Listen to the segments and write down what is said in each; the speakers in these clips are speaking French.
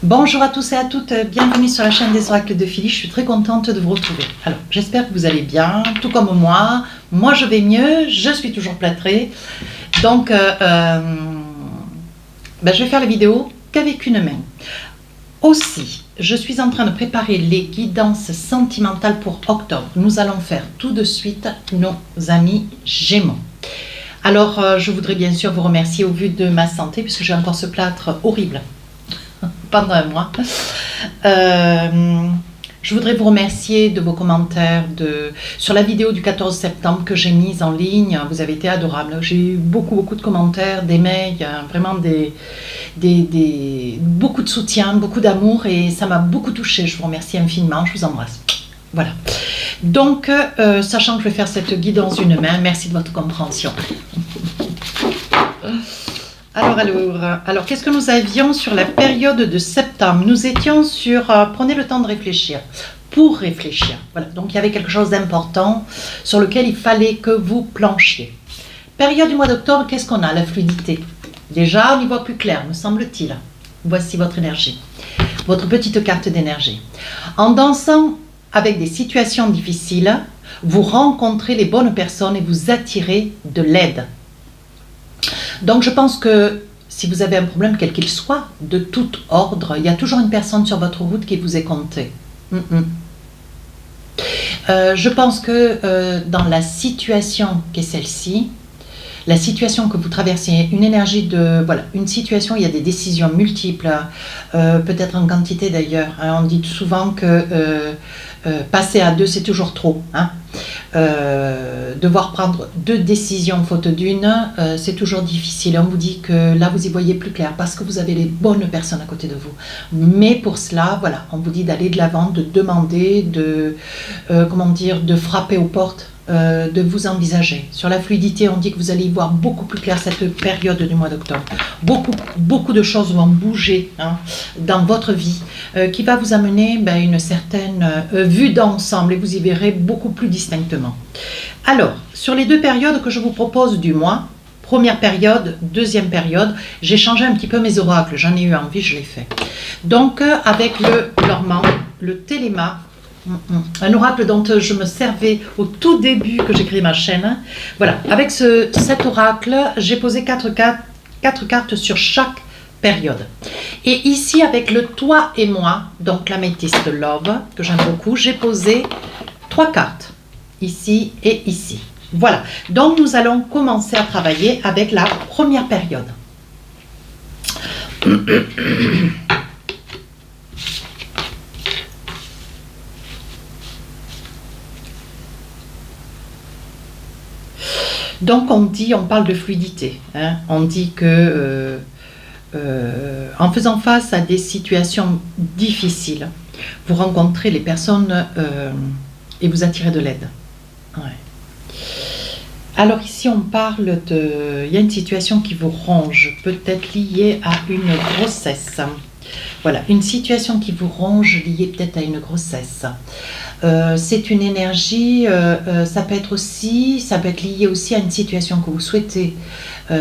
Bonjour à tous et à toutes, bienvenue sur la chaîne des oracles de Philly, je suis très contente de vous retrouver. Alors, j'espère que vous allez bien, tout comme moi je vais mieux, je suis toujours plâtrée, donc je vais faire la vidéo qu'avec une main. Aussi, je suis en train de préparer les guidances sentimentales pour octobre. Nous allons faire tout de suite nos amis Gémeaux. Alors, je voudrais bien sûr vous remercier au vu de ma santé, puisque j'ai encore ce plâtre horrible pendant un mois. Je voudrais vous remercier de vos commentaires sur la vidéo du 14 septembre que j'ai mise en ligne. Vous avez été adorables. J'ai eu beaucoup de commentaires, des mails, vraiment beaucoup de soutien, beaucoup d'amour et ça m'a beaucoup touchée. Je vous remercie infiniment. Je vous embrasse. Voilà. Donc, sachant que je vais faire cette guidance d'une main, merci de votre compréhension. Alors, qu'est-ce que nous avions sur la période de septembre? Nous étions sur prenez le temps de réfléchir, pour réfléchir. Voilà, donc il y avait quelque chose d'important sur lequel il fallait que vous planchiez. Période du mois d'octobre, qu'est-ce qu'on a? La fluidité. Déjà, on y voit plus clair, me semble-t-il. Voici votre énergie, votre petite carte d'énergie. En dansant avec des situations difficiles, vous rencontrez les bonnes personnes et vous attirez de l'aide. Donc je pense que si vous avez un problème, quel qu'il soit, de tout ordre, il y a toujours une personne sur votre route qui vous est comptée. Je pense que dans la situation qui est celle-ci, la situation que vous traversez, une énergie de... Voilà, une situation, il y a des décisions multiples, peut-être en quantité d'ailleurs. On dit souvent que passer à deux, c'est toujours trop. Devoir prendre deux décisions faute d'une, c'est toujours difficile. On vous dit que là, vous y voyez plus clair parce que vous avez les bonnes personnes à côté de vous. Mais pour cela, voilà, on vous dit d'aller de l'avant, de demander, de frapper aux portes. De vous envisager. Sur la fluidité, on dit que vous allez y voir beaucoup plus clair cette période du mois d'octobre. Beaucoup de choses vont bouger dans votre vie qui va vous amener une certaine vue d'ensemble et vous y verrez beaucoup plus distinctement. Alors, sur les deux périodes que je vous propose du mois, première période, deuxième période, j'ai changé un petit peu mes oracles, j'en ai eu envie, je l'ai fait. Donc, avec le Lormant, le Téléma, un oracle dont je me servais au tout début que j'ai créé ma chaîne. Voilà, avec cet oracle, j'ai posé quatre cartes sur chaque période. Et ici, avec le Toi et moi, donc l'améthyste Love, que j'aime beaucoup, j'ai posé 3 cartes, ici et ici. Voilà, donc nous allons commencer à travailler avec la première période. Donc on parle de fluidité, on dit que en faisant face à des situations difficiles, vous rencontrez les personnes et vous attirez de l'aide. Ouais. Alors ici on parle il y a une situation qui vous ronge, peut-être liée à une grossesse. Voilà, une situation qui vous ronge liée peut-être à une grossesse. C'est une énergie, ça peut être lié aussi à une situation que vous souhaitez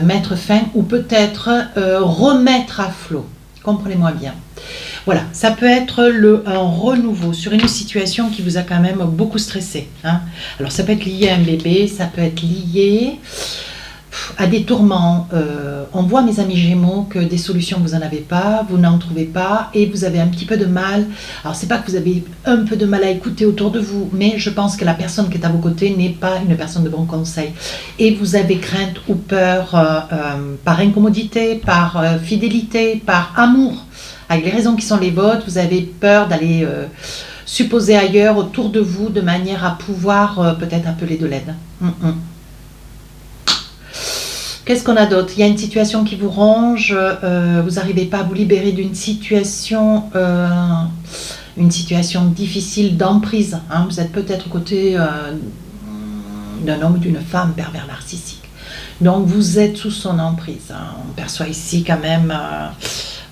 mettre fin ou peut-être remettre à flot. Comprenez-moi bien. Voilà, ça peut être un renouveau sur une situation qui vous a quand même beaucoup stressé. Alors ça peut être lié à un bébé, ça peut être lié à des tourments. On voit, mes amis Gémeaux, que des solutions vous n'en avez pas, vous n'en trouvez pas et vous avez un petit peu de mal. Alors c'est pas que vous avez un peu de mal à écouter autour de vous, mais je pense que la personne qui est à vos côtés n'est pas une personne de bon conseil et vous avez crainte ou peur par incommodité, par fidélité, par amour, avec les raisons qui sont les vôtres. Vous avez peur d'aller supposer ailleurs autour de vous de manière à pouvoir peut-être appeler de l'aide. Qu'est-ce qu'on a d'autre? Il y a une situation qui vous ronge, vous n'arrivez pas à vous libérer d'une situation, difficile d'emprise. Vous êtes peut-être aux côtés d'un homme ou d'une femme pervers narcissique. Donc vous êtes sous son emprise. On perçoit ici quand même...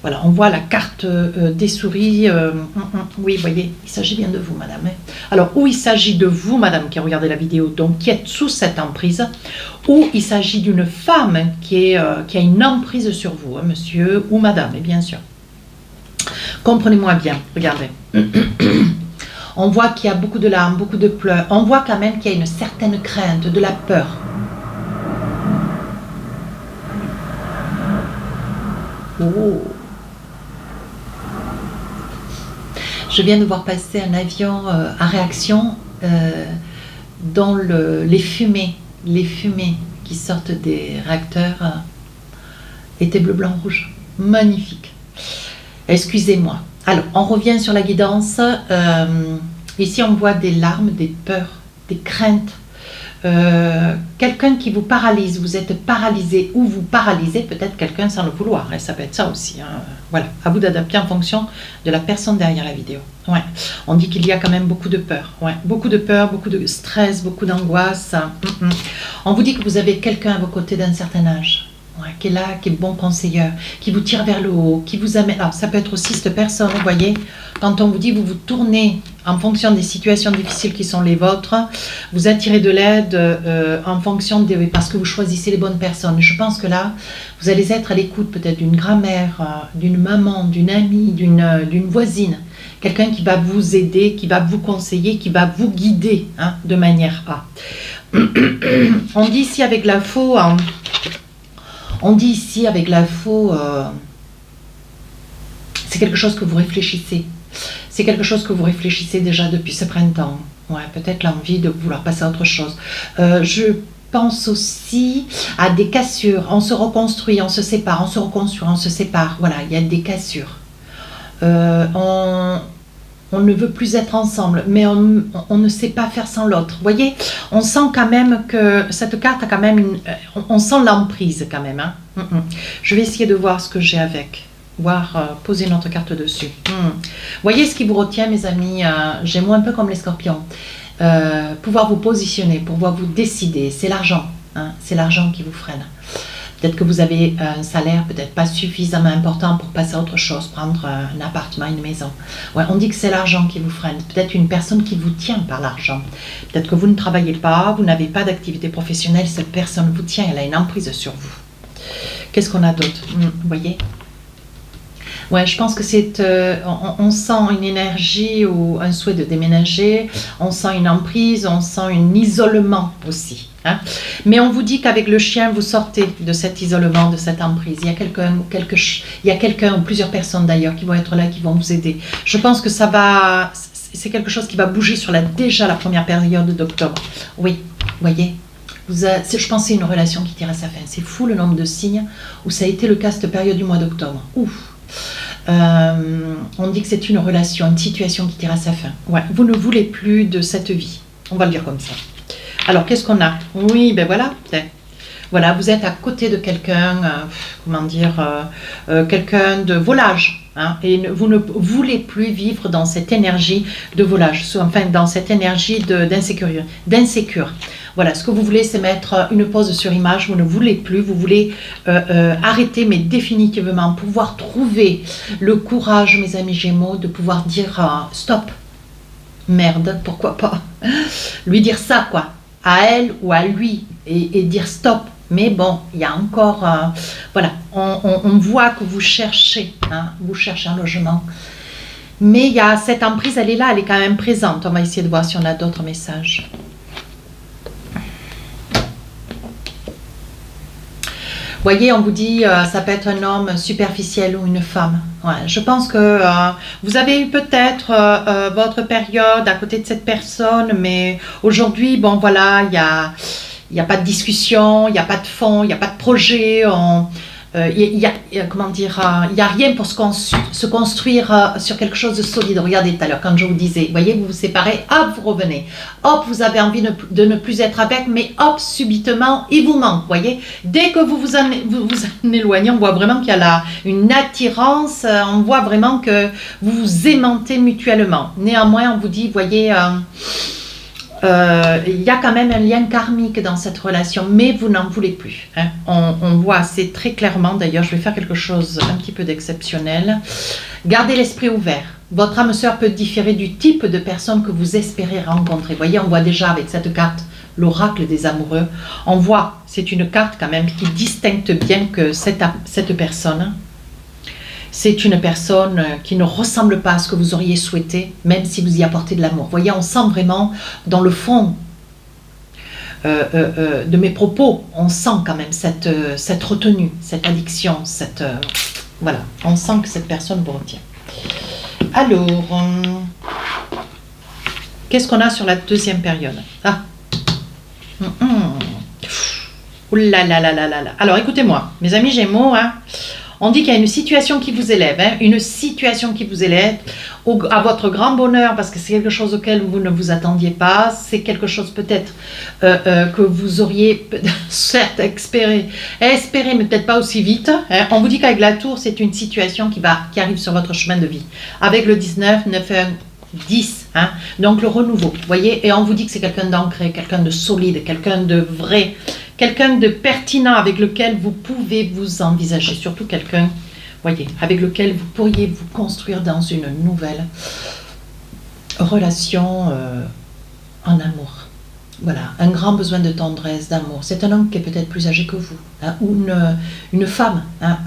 Voilà, on voit la carte des souris. Oui, vous voyez, il s'agit bien de vous, madame. Alors, ou il s'agit de vous, madame, qui a regardé la vidéo, donc qui êtes sous cette emprise, ou il s'agit d'une femme qui a une emprise sur vous, monsieur ou madame, et bien sûr. Comprenez-moi bien, regardez. On voit qu'il y a beaucoup de larmes, beaucoup de pleurs. On voit quand même qu'il y a une certaine crainte, de la peur. Oh. Je viens de voir passer un avion à réaction dont les fumées qui sortent des réacteurs étaient bleu, blanc, rouge. Magnifique. Excusez-moi. Alors, on revient sur la guidance. Ici, on voit des larmes, des peurs, des craintes. Quelqu'un qui vous paralyse, vous êtes paralysé ou vous paralysez peut-être quelqu'un sans le vouloir. Et ça peut être ça aussi. Hein. Voilà, à vous d'adapter en fonction de la personne derrière la vidéo. Ouais. On dit qu'il y a quand même beaucoup de peur. Ouais. Beaucoup de peur, beaucoup de stress, beaucoup d'angoisse. On vous dit que vous avez quelqu'un à vos côtés d'un certain âge. Ouais, qui est là, qui est bon conseiller, qui vous tire vers le haut, qui vous amène. Alors, ça peut être aussi cette personne, vous voyez, quand on vous dit vous vous tournez en fonction des situations difficiles qui sont les vôtres, vous attirez de l'aide en fonction des. Parce que vous choisissez les bonnes personnes. Je pense que là, vous allez être à l'écoute peut-être d'une grand-mère, d'une maman, d'une amie, d'une voisine. Quelqu'un qui va vous aider, qui va vous conseiller, qui va vous guider hein, de manière A. On dit ici avec la faux. On dit ici avec la faux, c'est quelque chose que vous réfléchissez. C'est quelque chose que vous réfléchissez déjà depuis ce printemps. Ouais, peut-être l'envie de vouloir passer à autre chose. Je pense aussi à des cassures. On se reconstruit, on se sépare, on se reconstruit, on se sépare. Voilà, il y a des cassures. On ne veut plus être ensemble, mais on ne sait pas faire sans l'autre. Vous voyez, on sent quand même que cette carte a quand même on sent l'emprise quand même. Hein. Je vais essayer de voir ce que j'ai avec. Poser une autre carte dessus. Voyez ce qui vous retient, mes amis. Gémeaux un peu comme les scorpions. Pouvoir vous positionner, pouvoir vous décider. C'est l'argent. Hein, c'est l'argent qui vous freine. Peut-être que vous avez un salaire peut-être pas suffisamment important pour passer à autre chose, prendre un appartement, une maison. Ouais, on dit que c'est l'argent qui vous freine. Peut-être une personne qui vous tient par l'argent. Peut-être que vous ne travaillez pas, vous n'avez pas d'activité professionnelle, cette personne vous tient, elle a une emprise sur vous. Qu'est-ce qu'on a d'autre? Vous voyez? Ouais, je pense que c'est, on sent une énergie ou un souhait de déménager, on sent une emprise, on sent un isolement aussi. Hein. Mais on vous dit qu'avec le chien, vous sortez de cet isolement, de cette emprise. Il y a quelqu'un ou plusieurs personnes d'ailleurs qui vont être là, qui vont vous aider. Je pense que ça va, c'est quelque chose qui va bouger sur déjà la première période d'octobre. Oui, voyez. Je pense que c'est une relation qui tire à sa fin. C'est fou le nombre de signes où ça a été le cas cette période du mois d'octobre. Ouf. On dit que c'est une relation, une situation qui tire à sa fin. Ouais, vous ne voulez plus de cette vie. On va le dire comme ça. Alors, qu'est-ce qu'on a? Oui, ben voilà. Voilà, vous êtes à côté de quelqu'un, quelqu'un de volage. Hein, et vous ne voulez plus vivre dans cette énergie de volage, enfin dans cette énergie d'insécure. Voilà, ce que vous voulez, c'est mettre une pause sur image, vous ne voulez plus, vous voulez arrêter, mais définitivement, pouvoir trouver le courage, mes amis Gémeaux, de pouvoir dire stop, merde, pourquoi pas, lui dire ça, quoi, à elle ou à lui, et dire stop. Mais bon, il y a encore, voilà, on voit que vous cherchez un logement. Mais il y a cette emprise, elle est là, elle est quand même présente. On va essayer de voir si on a d'autres messages. Vous voyez, on vous dit, ça peut être un homme superficiel ou une femme. Ouais, je pense que vous avez eu peut-être votre période à côté de cette personne, mais aujourd'hui, bon voilà, il n'y a pas de discussion, il n'y a pas de fond, il n'y a pas de projet, il n'y a rien pour se construire sur quelque chose de solide. Regardez tout à l'heure, quand je vous disais, voyez, vous vous séparez, hop, vous revenez. Hop, vous avez envie de ne plus être avec, mais hop, subitement, il vous manque, voyez. Dès que vous vous en éloignez, on voit vraiment qu'il y a une attirance, on voit vraiment que vous vous aimantez mutuellement. Néanmoins, on vous dit, voyez... il y a quand même un lien karmique dans cette relation, mais vous n'en voulez plus. Hein. On voit assez très clairement, d'ailleurs, je vais faire quelque chose un petit peu d'exceptionnel. Gardez l'esprit ouvert. Votre âme sœur peut différer du type de personne que vous espérez rencontrer. Vous voyez, on voit déjà avec cette carte l'oracle des amoureux. On voit, c'est une carte quand même qui distingue bien que cette personne C'est une personne qui ne ressemble pas à ce que vous auriez souhaité, même si vous y apportez de l'amour. Vous voyez, on sent vraiment dans le fond de mes propos, on sent quand même cette retenue, cette addiction, voilà, on sent que cette personne vous retient. Alors, qu'est-ce qu'on a sur la deuxième période? Ah, ouh là là là là là là. Alors, écoutez-moi, mes amis Gémeaux, hein, on dit qu'il y a une situation qui vous élève, hein, une situation qui vous élève à votre grand bonheur, parce que c'est quelque chose auquel vous ne vous attendiez pas, c'est quelque chose peut-être que vous auriez certes espéré, mais peut-être pas aussi vite. Hein. On vous dit qu'avec la tour, c'est une situation qui arrive sur votre chemin de vie. Avec le 19, 9, 1, 10, hein, donc le renouveau, vous voyez, et on vous dit que c'est quelqu'un d'ancré, quelqu'un de solide, quelqu'un de vrai, quelqu'un de pertinent avec lequel vous pouvez vous envisager, surtout quelqu'un, voyez, avec lequel vous pourriez vous construire dans une nouvelle relation en amour. Voilà, un grand besoin de tendresse, d'amour. C'est un homme qui est peut-être plus âgé que vous, hein, ou une femme hein,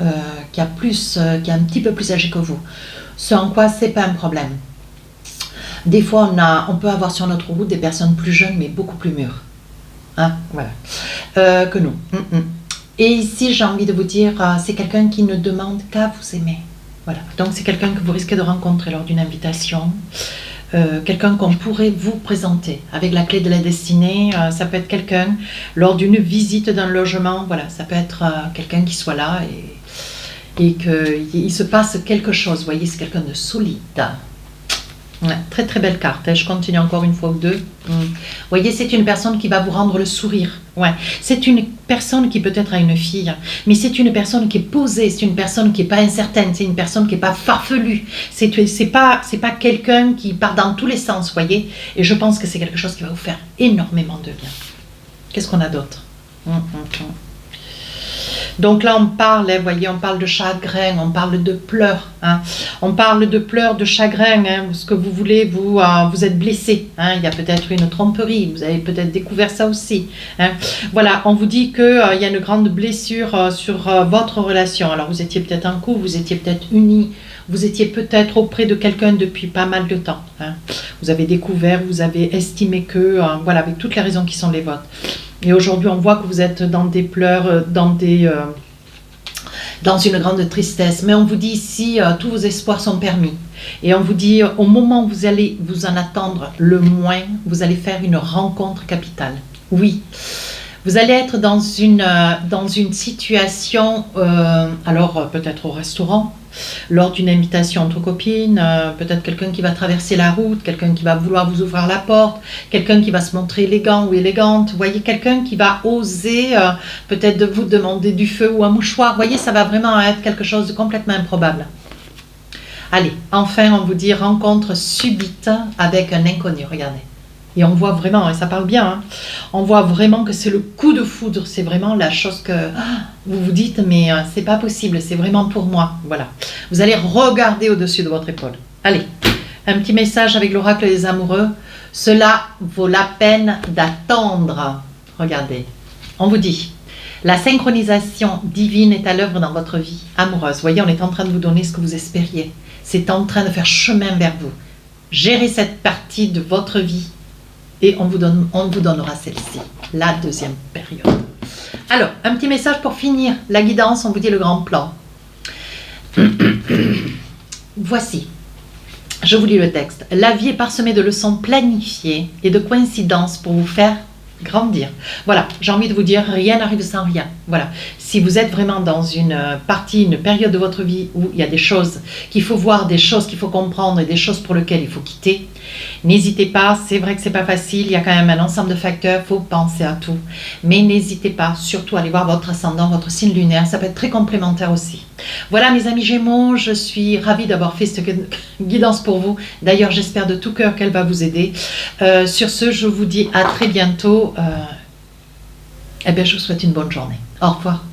qui est un petit peu plus âgée que vous. Ce en quoi c'est pas un problème. Des fois, on peut avoir sur notre route des personnes plus jeunes, mais beaucoup plus mûres. Hein, voilà. Que nous. Et ici, j'ai envie de vous dire, c'est quelqu'un qui ne demande qu'à vous aimer. Voilà. Donc, c'est quelqu'un que vous risquez de rencontrer lors d'une invitation. Quelqu'un qu'on pourrait vous présenter avec la clé de la destinée. Ça peut être quelqu'un lors d'une visite d'un logement. Voilà, ça peut être quelqu'un qui soit là et qu'il se passe quelque chose. Vous voyez, c'est quelqu'un de solide. Ouais, très très belle carte, hein. Je continue encore une fois ou deux. Vous voyez, c'est une personne qui va vous rendre le sourire. Ouais. C'est une personne qui peut-être a une fille, mais c'est une personne qui est posée, c'est une personne qui n'est pas incertaine, c'est une personne qui n'est pas farfelue. C'est pas quelqu'un qui part dans tous les sens, vous voyez. Et je pense que c'est quelque chose qui va vous faire énormément de bien. Qu'est-ce qu'on a d'autre? Donc là, on parle, hein, voyez, on parle de chagrin, on parle de pleurs, hein, on parle de pleurs, de chagrin, hein, ce que vous voulez, vous êtes blessé, hein, il y a peut-être une tromperie, vous avez peut-être découvert ça aussi. Hein. Voilà, on vous dit qu'il y a une grande blessure sur votre relation. Alors, vous étiez peut-être en couple, vous étiez peut-être unis, vous étiez peut-être auprès de quelqu'un depuis pas mal de temps. Hein. Vous avez découvert, vous avez estimé que, voilà, avec toutes les raisons qui sont les vôtres. Et aujourd'hui, on voit que vous êtes dans des pleurs, dans une grande tristesse. Mais on vous dit ici, tous vos espoirs sont permis. Et on vous dit, au moment où vous allez vous en attendre le moins, vous allez faire une rencontre capitale. Oui. Vous allez être dans une situation, alors peut-être au restaurant, lors d'une invitation entre copines, peut-être quelqu'un qui va traverser la route, quelqu'un qui va vouloir vous ouvrir la porte, quelqu'un qui va se montrer élégant ou élégante, vous voyez, quelqu'un qui va oser peut-être de vous demander du feu ou un mouchoir, vous voyez, ça va vraiment être quelque chose de complètement improbable. Allez, enfin on vous dit rencontre subite avec un inconnu, regardez. Et on voit vraiment, et ça parle bien, hein, on voit vraiment que c'est le coup de foudre, c'est vraiment la chose que vous vous dites, mais c'est pas possible, c'est vraiment pour moi. Voilà. Vous allez regarder au-dessus de votre épaule. Allez, un petit message avec l'oracle des amoureux. Cela vaut la peine d'attendre. Regardez, on vous dit, la synchronisation divine est à l'œuvre dans votre vie amoureuse. Vous voyez, on est en train de vous donner ce que vous espériez. C'est en train de faire chemin vers vous. Gérez cette partie de votre vie. Et on vous donnera celle-ci, la deuxième période. Alors, un petit message pour finir. La guidance, on vous dit le grand plan. Voici, je vous lis le texte. La vie est parsemée de leçons planifiées et de coïncidences pour vous faire grandir. Voilà, j'ai envie de vous dire, rien n'arrive sans rien. Voilà, si vous êtes vraiment dans une période de votre vie où il y a des choses qu'il faut voir, des choses qu'il faut comprendre et des choses pour lesquelles il faut quitter, n'hésitez pas, c'est vrai que c'est pas facile, il y a quand même un ensemble de facteurs, il faut penser à tout. Mais n'hésitez pas, surtout à aller voir votre ascendant, votre signe lunaire, ça peut être très complémentaire aussi. Voilà mes amis Gémeaux, je suis ravie d'avoir fait cette guidance pour vous. D'ailleurs, j'espère de tout cœur qu'elle va vous aider. Sur ce, je vous dis à très bientôt. Je vous souhaite une bonne journée. Au revoir.